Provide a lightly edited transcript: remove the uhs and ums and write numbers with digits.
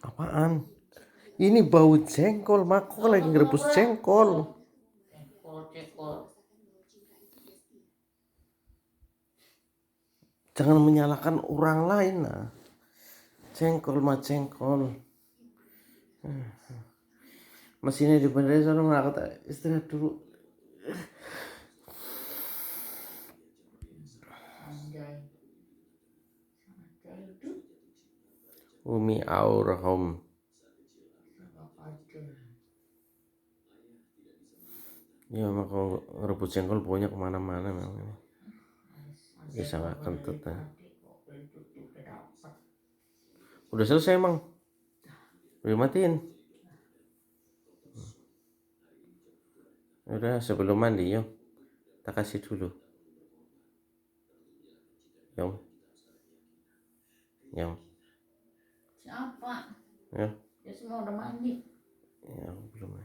Apaan? Ini bau jengkol, mak. Kok lagi ngerebus jengkol? Jengkol. Jangan menyalahkan orang lain lah. Jengkol mah jengkol. Mesinnya dibenerin soalnya nggak kata istirahat dulu. Umi Aurham. Ya memang kalau rebus jengkol baunya kemana-mana memang ini. Bisa nggak kentut ya. Udah selesai emang. Udah matiin. Udah sebelum mandi yuk. Kita kasih dulu. Yuk. Yuk. Siapa? Ya. Ya semua udah mandi. Ya belum.